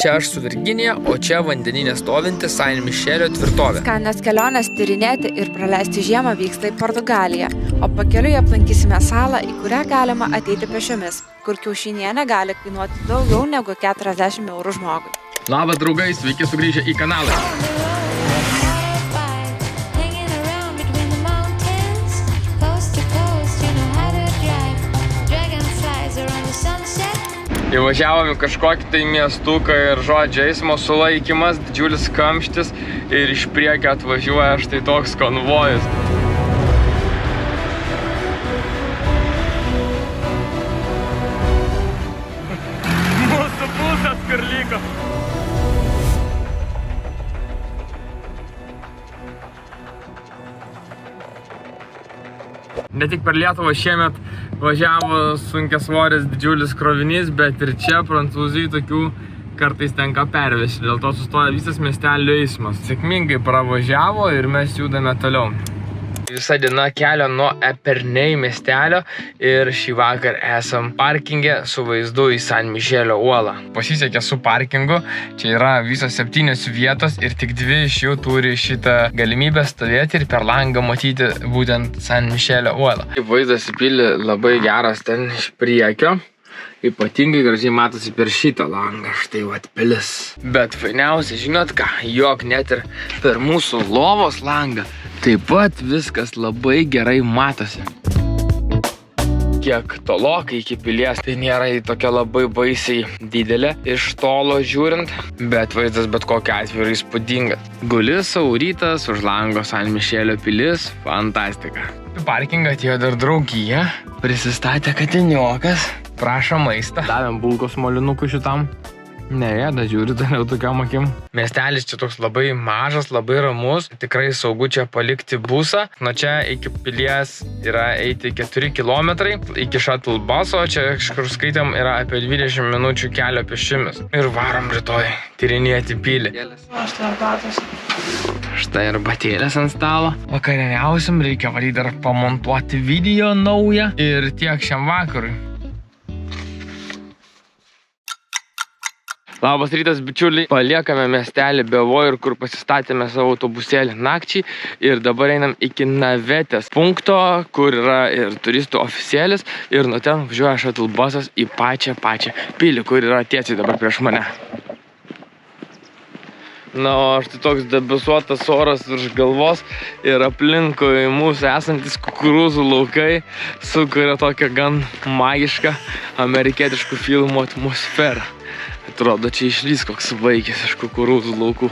Čia aš su Virginija, o čia vandeninė stovinti San Mišelio tvirtovė. Skanios kelionės tyrinėti ir praleisti žiemą vyksta į Portugaliją, o pakeliui aplankysime salą, į kurią galima ateiti pešiomis, kur kiaušinienė gali kainuoti daugiau negu 40 eurų žmogui. Labas draugai, sveiki sugrįžę į kanalą. Įvažiavome kažkokį tai miestuką ir žodžio eismo sulaikymas, didžiulis kamštis ir iš priekio atvažiuoja štai toks konvojus. Mūsų pusės kur liko. Ne tik per Lietuvą šiemet važiavo sunkiasvoris didžiulis krovinys, bet ir čia Prancūzijai tokių kartais tenka pervežti. Dėl to sustoja visas miestelio eismas. Sėkmingai pravažiavo ir mes judame toliau. Visa diena kelio nuo Epernay miestelio ir šį vakar esam parkinge su vaizdu į San Mišelio uolą. Pasisekė su parkingu, čia yra visos 7 vietos ir tik 2 iš jų turi šitą galimybę stovėti ir per langą matyti būtent San Mišelio uolą. Vaizdas į pilį labai geras ten iš priekio. Ypatingai gražiai matosi per šitą langą, štai vat pilis. Bet fainiausia, žinot ką, jog net ir per mūsų lovos langą taip pat viskas labai gerai matosi. Kiek tolokai iki pilies, tai nėra tokia labai baisiai didelė iš tolo žiūrint, bet vaizdas bet kokiu atveju įspūdingas. Guli saurytas už lango San Mišelio pilis, fantastika. Į parkingą atėjo dar draugija, prisistatė katiniokas, prašo maistą. Davėm bulkos molinukų šitam. Neėda, žiūri toliau tokiam akim. Miestelis čia toks labai mažas, labai ramus. Tikrai saugu čia palikti busą. Nuo čia iki pilies yra eiti 4 kilometrai. Iki shuttle buso, čia kažkur skaitėm, yra apie 20 minučių kelio pėsčiomis. Ir varom rytoj tyrinėti pilį. Štai arbatėlės ant stalo. Vakarieniausim, reikia valyti dar pamontuoti video naują. Ir tiek šiam vakarui. Labas rytas, bičiuliai. Paliekame miestelį Bevoir, kur pasistatėme savo autobusėlį nakčiai. Ir dabar einam iki Navetės punkto, kur yra ir turistų oficialis. Ir nuo ten važiuoja shuttle busas į pačią pilį, kur yra tiesiai dabar prieš mane. Na, o štai toks debesuotas oras virš galvos ir aplinkui mūsų esantis kukurūzų laukai sukuria tokią gan magišką amerikietiškų filmų atmosferą. Atrodo, čia išlys koks vaikis iš kukurūzų laukų.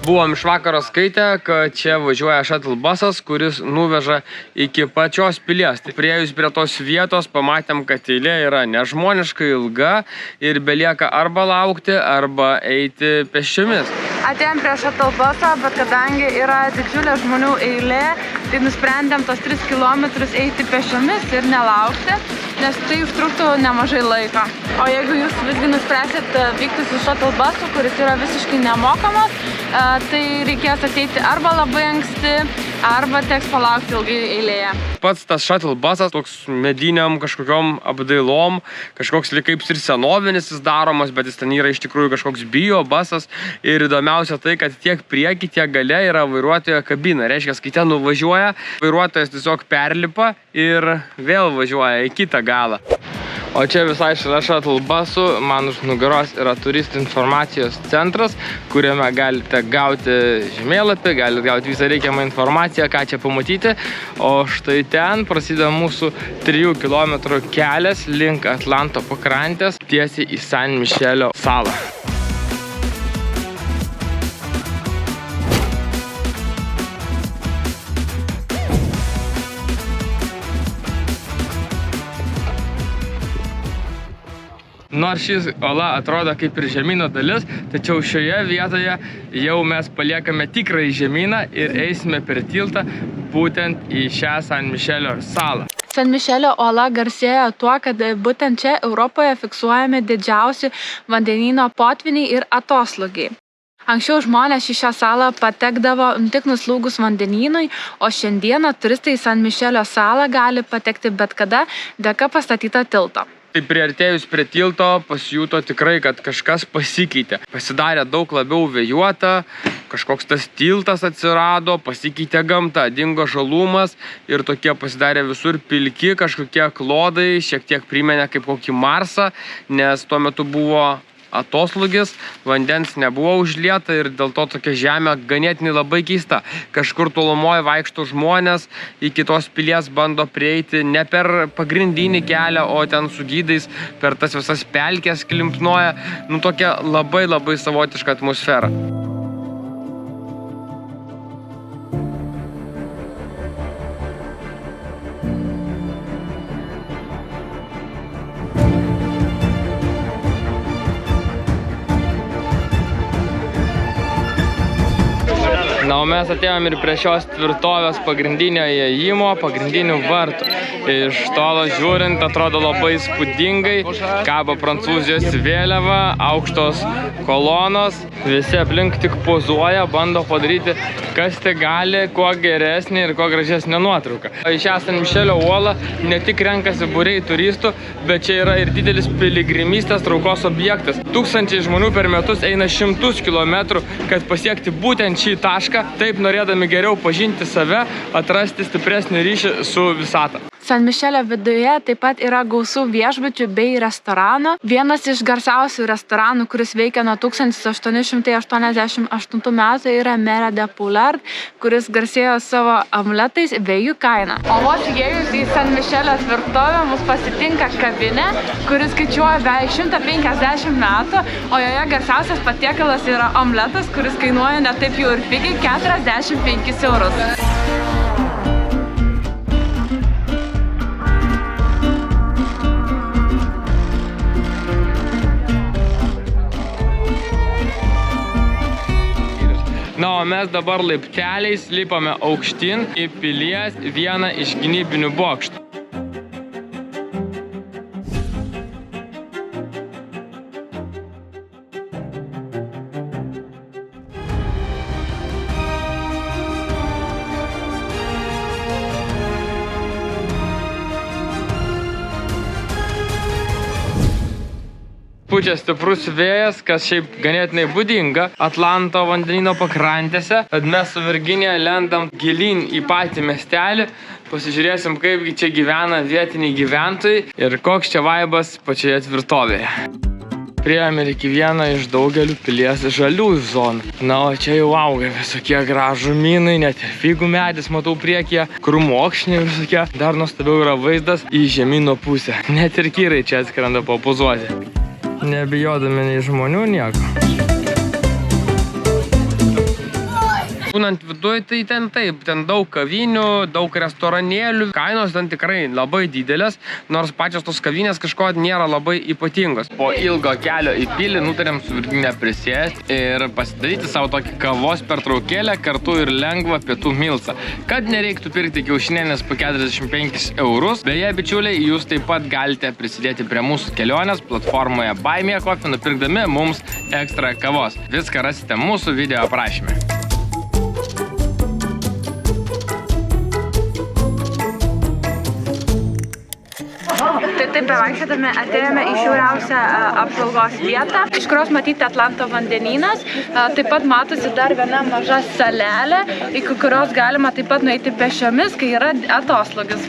Buvom iš vakaro skaitę, kad čia važiuoja shuttle busas, kuris nuveža iki pačios pilies. Tai priėjus prie tos vietos pamatėm, kad eilė yra nežmoniškai ilga ir belieka arba laukti, arba eiti pėsčiomis. Atėjom prie shuttle buso, bet kadangi yra didžiulė žmonių eilė, tai nusprendėm tos 3 kilometrus eiti pėsčiomis ir nelaukti, nes tai užtruktų nemažai laiko. O jeigu jūs visgi nuspręsit vykti su shuttle busu, kuris yra visiškai nemokamas, tai reikės ateiti arba labai anksti, arba teks palaukti ilgai eilėje. Pats tas shuttle busas toks mediniam kažkokiom apdailom, kažkoks lyg kaip ir senovinis jis daromas, bet jis ten yra iš tikrųjų kažkoks bio busas. Ir įdomiausia tai, kad tiek prieki, tiek gale yra vairuotojo kabina. Reiškia, kai ten nuvažiuoja, vairuotojas tiesiog perlipa ir vėl važiuoja į kitą galą. O čia visai šalia shuttle busų, man už nugaros yra turistų informacijos centras, kuriame galite gauti žemėlapį, galite gauti visą reikiamą informaciją, ką čia pamatyti. O štai ten prasideda mūsų 3 km kelias link Atlanto pakrantės tiesiai į San Mišelio salą. Nors šis ola atrodo kaip ir žemyno dalis, tačiau šioje vietoje jau mes paliekame tikrąjį žemyną ir eisime per tiltą būtent į šią San Mišelio salą. San Mišelio ola garsėja tuo, kad būtent čia Europoje fiksuojami didžiausi vandenyno potvyniai ir atoslūgiai. Anksčiau žmonės į šią salą patekdavo tik nuslūgus vandenynui, o šiandieną turistai į San Mišelio salą gali patekti bet kada dėka pastatyto tilto. Tai priartėjus prie tilto pasijuto tikrai, kad kažkas pasikeitė. Pasidarė daug labiau vėjuota, kažkoks tas tiltas atsirado, pasikeitė gamta, dingo žalumas ir tokie pasidarė visur pilki, kažkokie klodai, šiek tiek primenė kaip kokį Marsą, nes tuo metu buvo atoslūgis, vandens nebuvo užlieta ir dėl to tokia žemė ganėtinai labai keista. Kažkur tolumoje vaikšto žmonės, iki tos pilies bando prieiti ne per pagrindinį kelią, o ten su gydais per tas visas pelkes klimpnoja. Tokia labai savotiška atmosfera. Na, o mes atėjom ir prie šios tvirtovės pagrindinio įėjimo, pagrindinių vartų. Iš tolo žiūrint, atrodo labai įspūdingai, kabo Prancūzijos vėliava, aukštos kolonos, visi aplink tik pozuoja, bando padaryti, kas tik gali, kuo geresnį ir kuo gražesnę nuotrauką. Į šią San Mišelio uolą ne tik renkasi būriai turistų, bet čia yra ir didelis piligrimystės traukos objektas. Tūkstančiai žmonių per metus eina 100 kilometrų, kad pasiekti būtent šį tašką, taip norėdami geriau pažinti save, atrasti stipresnį ryšį su visata. San Mišelio viduje taip pat yra gausų viešbučių bei restoranų. Vienas iš garsiausių restoranų, kuris veikia nuo 1888 metų, yra Mere de Poulard, kuris garsėjo savo omletais bei jų kaina. O vos įėjus į San Mišelio tvirtovę mus pasitinka kavinė, kuris skaičiuoja beveik 150 metų, o joje garsiausias patiekalas yra omletas, kuris kainuoja ne taip jau ir pigiai 45 eurus. Na, o mes dabar laipteliais lipame aukštyn į pilies vieną iš gynybinių bokštų. Pučia stiprus vėjas, kas šiaip ganėtinai būdinga Atlanto vandenyno pakrantėse. Tad mes su Virginija lendam gilyn į patį miestelį, pasižiūrėsim, kaip čia gyvena vietiniai gyventojai ir koks čia vaibas pačioje tvirtovėje. Priėjome ir iki vieną iš daugelių pilies žaliųjų zonų. Na, o čia jau auga visokie gražumynai, net ir figų medis matau priekyje, krūmokšniai visokie. Dar nuostabiau yra vaizdas į žemyno pusę. Net ir kyrai čia atskrenda papozuoti. Nebijodami nei žmonių nieko. Būnant viduj, tai ten daug kavinių, daug restoranėlių. Kainos ten tikrai labai didelės, nors pačios tos kavinės kažko nėra labai ypatingos. Po ilgo kelio į pilį nutarėm su Virginija prisėsti ir pasidaryti savo tokį kavos pertraukėlę, kartu ir lengvą pietų milsą. Kad nereiktų pirkti kiaušinienės po 45 eurus. Beje, bičiuliai, jūs taip pat galite prisidėti prie mūsų kelionės platformoje Buy Me a Coffee, nupirkdami mums ekstra kavos. Viską rasite mūsų video aprašyme. Taip bevaikščiodami atėjome į šiauriausią apžvalgos vietą, iš kurios matyti Atlanto vandenynas. Taip pat matosi dar viena maža salelė, iki kurios galima taip pat nueiti pėsčiomis, kai yra atoslūgis.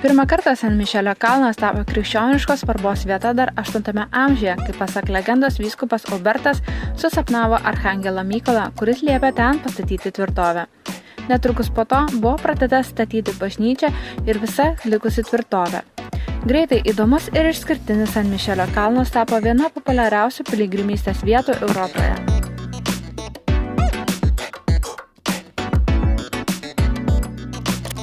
Pirmą kartą San Mišelio kalnas tapo krikščioniškos svarbos vieta dar 8 amžiuje, kai pasak legendos vyskupas Aubertas susapnavo archangelą Mykolą, kuris liepė ten pastatyti tvirtovę. Netrukus po to buvo pradėta statyti bažnyčią ir visa likusi tvirtovė. Greitai įdomus ir išskirtinis San Mišelio kalnas tapo viena populiariausių piligrimystės vietų Europoje.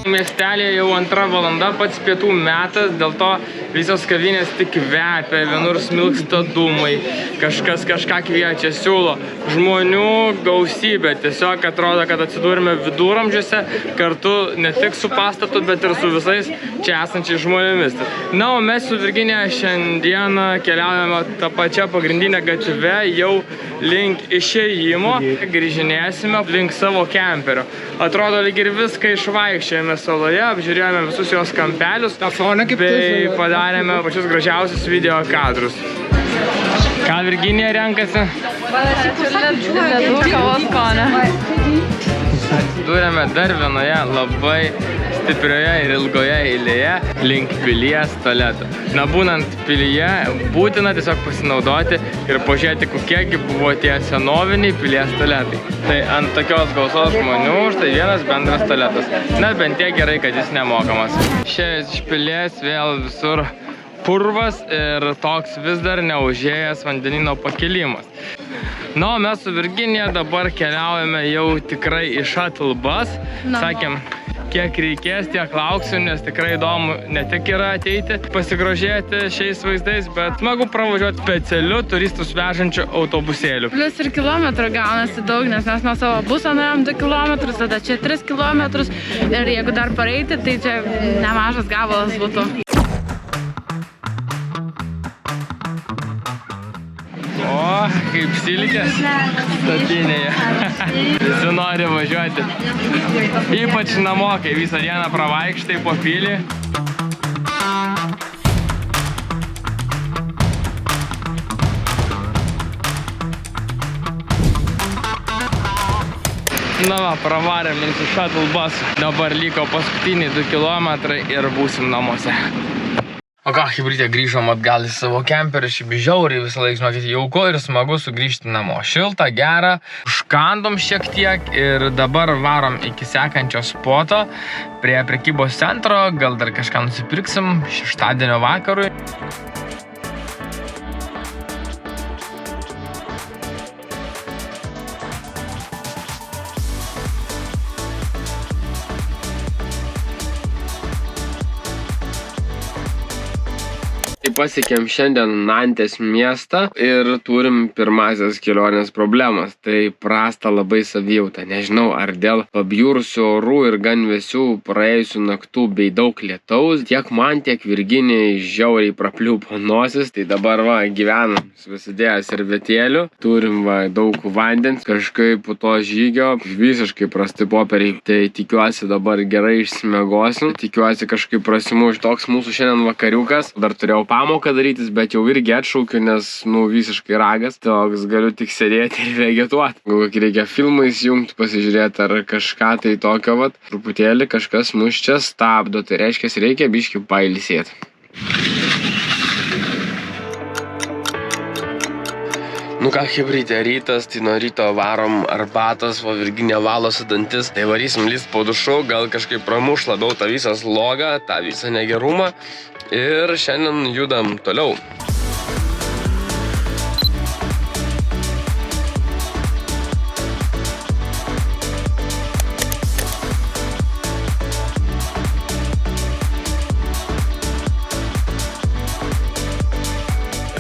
Miestelėje jau 2 valanda, pats pietų metas, dėl to visos kavinės tik kvepia, vienur smilksta dūmai, kažkas kažką kviečia, siūlo. Žmonių gausybė, tiesiog atrodo, kad atsidūrime viduramžiuose kartu ne tik su pastatu, bet ir su visais čia esančiais žmonėmis. Na, o mes su Virginija šiandieną keliaujame tą pačią pagrindinę gatve jau link išėjimo, grįžinėsime link savo kemperio. Atrodo, lyg ir viską išvaikščiojame saloje, apžiūrėjome visus jos kampelius, bei padarėme pačius gražiausius video kadrus. Ką Virginija renkasi? Ledų kavos skonio. Turime dar vienoje labai stiprioje ir ilgoje eilėje link pilies tualeto. Na, būnant pilyje, būtina tiesiog pasinaudoti ir pažiūrėti, kokiegi buvo tie senoviniai pilies tualetai. Tai ant tokios gausos žmonių štai vienas bendras tualetas. Na, bent tiek gerai, kad jis nemokamas. Išėjęs iš pilies vėl visur purvas ir toks vis dar neužėjęs vandenino pakilimas. Na, o mes su Virginija dabar keliaujame jau tikrai į shuttle bus. Sakėm, kiek reikės, tiek lauksiu, nes tikrai įdomu ne tik yra ateiti, pasigrožėti šiais vaizdais, bet smagu pravažiuoti specialiu turistus vežančiu autobusėliu. Plius ir kilometrų gaunasi daug, nes mes nuo savo buso nuėjom 2 kilometrus, tada čia 3 kilometrus ir jeigu dar pareiti, tai čia nemažas gabalas būtų. O, kaip silkės statinėje. Visi nori važiuoti. Ypač namo, kai visą dieną pravaikštai po pilį. Na va, pravarėm ir su shuttle busu. Dabar liko paskutiniai 2 kilometrai ir būsim namuose. O ką, chibrytė, grįžom atgal į savo kemperį, šiaip žiauriai visą laiką, žinokit, jauku ir smagu sugrįžti namo. Šilta, gera, užkandom šiek tiek ir dabar varom iki sekančio spoto prie prekybos centro, gal dar kažką nusipirksim šeštadienio vakarui. Pasiekėm šiandien Nantės miestą ir turim pirmasias kelionės problemas. Tai prasta labai savijauta. Nežinau, ar dėl pabjurusių orų ir gan vėsių praėjusių naktų bei daug lietaus, tiek man, tiek Virginijai žiauriai prapliupo nosis. Tai dabar va, gyvenam susidėję servetėlių, turim va, daug vandens, kažkaip po to žygio visiškai prasti popieriai. Tai tikiuosi dabar gerai išsimiegosiu, tikiuosi kažkaip prasimuš toks mūsų šiandien vakariukas. Dar turėjau pamoką darytis, bet jau irgi atšaukiu, nes, nu, visiškai ragas. Toks galiu tik sėdėti ir vegetuoti. Gal kokį reikia filmą įsijungti, pasižiūrėti ar kažką tai tokio, vat. Truputėlį kažkas mus čia stabdo, tai reiškia, reikia biškį pailsėti. Nu ką, chibrytė, rytas, tai nuo ryto varom arbatos, o Virginija valosi dantis. Tai varysim lyst po dušu, gal kažkaip pramuš labiau tą visą slogą, tą visą negerumą. Ir šiandien judam toliau.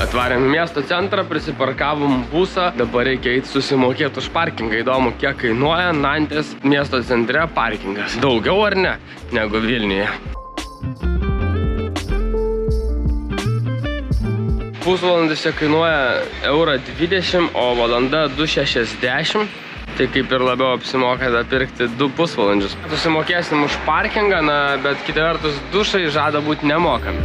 Atvarėm miesto centrą, prisiparkavom busą, dabar reikia eiti susimokėti už parkingą. Įdomu, kiek kainuoja Nantės miesto centre parkingas. Daugiau ar ne, negu Vilniuje. Pusvalandis čia kainuoja 1,20 €, o valanda 2,60 €. Tai kaip ir labiau apsimoka pirkti 2 pusvalandžius. Susimokėsim už parkingą, bet kita vertus dušai žada būti nemokami.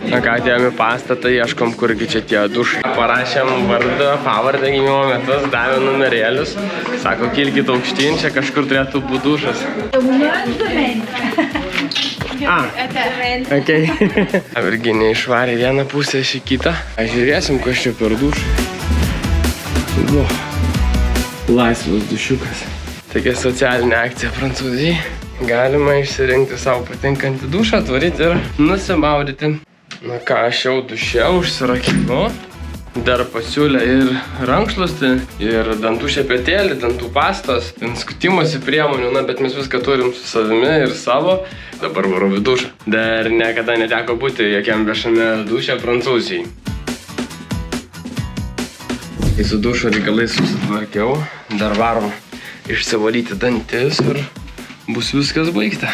Na ką, atėjom į pastatą, ieškom, kurgi čia tie dušai. Parašėm vardą, pavardę, gimimo metus, davė numerėlius. Sako, kilkit aukštyn, čia kažkur turėtų būti dušas. Okay. Virginija išvarė vieną pusę, šį kitą. Žiūrėsim, kas čia per dušą. Laisvas dušiukas. Tokia socialinė akcija Prancūzijai. Galima išsirinkti savo patinkantį dušą, atvaryti ir nusimaudyti. Na ką, aš jau duše užsirakinu. Dar pasiūlė ir rankšluostį, ir dantų šepetėlį, dantų pastos, skutimosi priemonių, na, bet mes viską turim su savimi ir savo. Dabar varau į dušą. Dar niekada neteko būti jokiam viešame duše Prancūzijai. Kai su dušo reikalais susitvarkiau, dar varom išsivalyti dantis ir bus viskas baigta.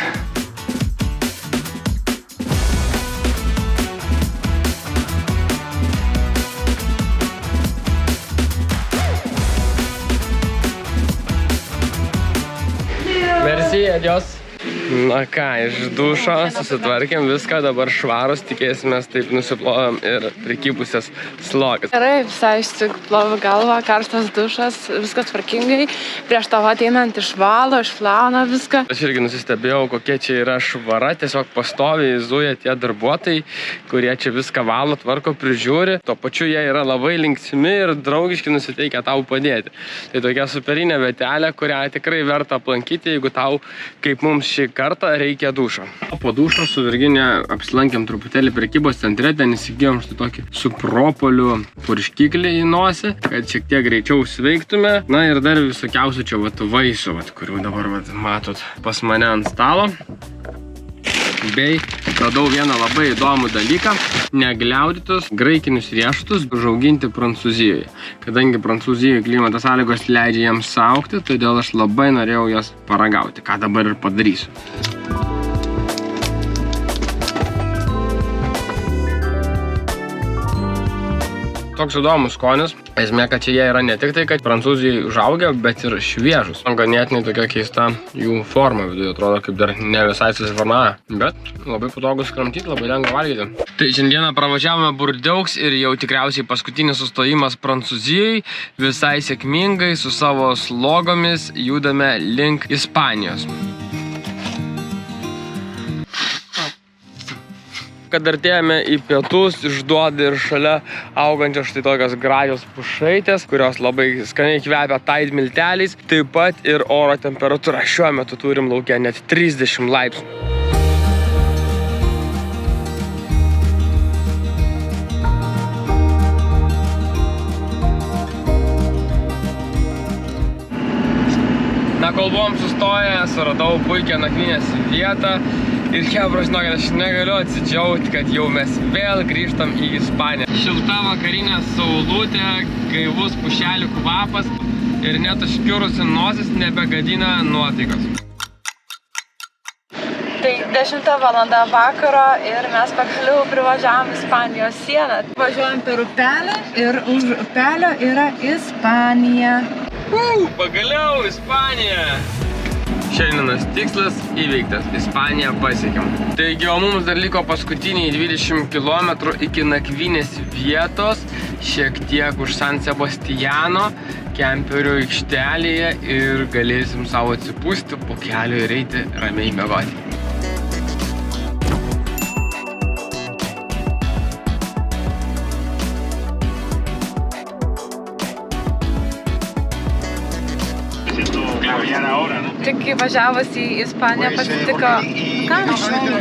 Merci, adios. Na ką, iš dušo susitvarkėm viską, dabar švarus, tikėsimės taip nusiplovėm ir prikipusias slogas. Gerai, visai išsiploviu galvą, karstas dušas, viskas tvarkingai. Prieš tavo ateinant išvalo, išplauna viską. Aš irgi nusistebėjau, kokia čia yra švara, tiesiog pastoviai zuja tie darbuotojai, kurie čia viską valo, tvarko, prižiūri. Tuo pačiu jie yra labai linksmi ir draugiški nusiteikę tau padėti. Tai tokia superinė vietelė, kurią tikrai verta aplankyti, jeigu tau, kaip mums šį kartą, reikia dušo. Po dušo su Virginija apsilankėm truputėlį prekybos centre, ten įsigijom štai tokį su propoliu purškiklį į nosį, kad šiek tiek greičiau sveiktume. Na ir dar visokiausių čia vaisių, kurių dabar matot pas mane ant stalo. Bei radau vieną labai įdomų dalyką – negliaudytus graikinius riešutus užauginti Prancūzijoje. Kadangi Prancūzijoje klimato sąlygos leidžia jiems augti, todėl aš labai norėjau jas paragauti, ką dabar ir padarysiu. Toks įdomus skonis. Esmė, kad čia jie yra ne tik tai, kad Prancūzijai užaugę, bet ir šviežus. Ganėtinai tokia keista jų forma viduje, atrodo, kaip dar ne visai susiformavę. Bet labai patogus kramtyti, labai lengva valgyti. Tai šiandieną pravažiavome Bordeaux ir jau tikriausiai paskutinis sustojimas Prancūzijai. Visai sėkmingai su savo slogomis judame link Ispanijos. Kad artėjame į pietus, išduoda ir šalia augančios štai tokios gražios pušaitės, kurios labai skaniai kvepia Tide milteliais. Taip pat ir oro temperatūra. Šiuo metu turim lauke net 30 laipsnių. Na, kol buvom sustoję, suradau puikią nakvynės vietą. Ir chebra, žinokit, aš negaliu atsidžiaugti, kad jau mes vėl grįžtam į Ispaniją. Šilta vakarinė saulutė, gaivus pušelių kvapas ir net užkiurusi nosis nebegadina nuotaikos. Tai 10 valanda vakaro ir mes pagaliau privažiavom Ispanijos sieną. Važiuojam per upelį ir už upelio yra Ispanija. Pagaliau Ispanija! Šiandienos tikslas įveiktas. Ispaniją pasiekėm. Taigi, o mums dar liko paskutiniai 20 km iki nakvynės vietos, šiek tiek už San Sebastiano, kemperių aikštelėje ir galėsim savo atsipūsti po kelio ir eiti ramiai miegoti. Tik kai važiavus į Ispaniją pasitiko... Ką aš žinau?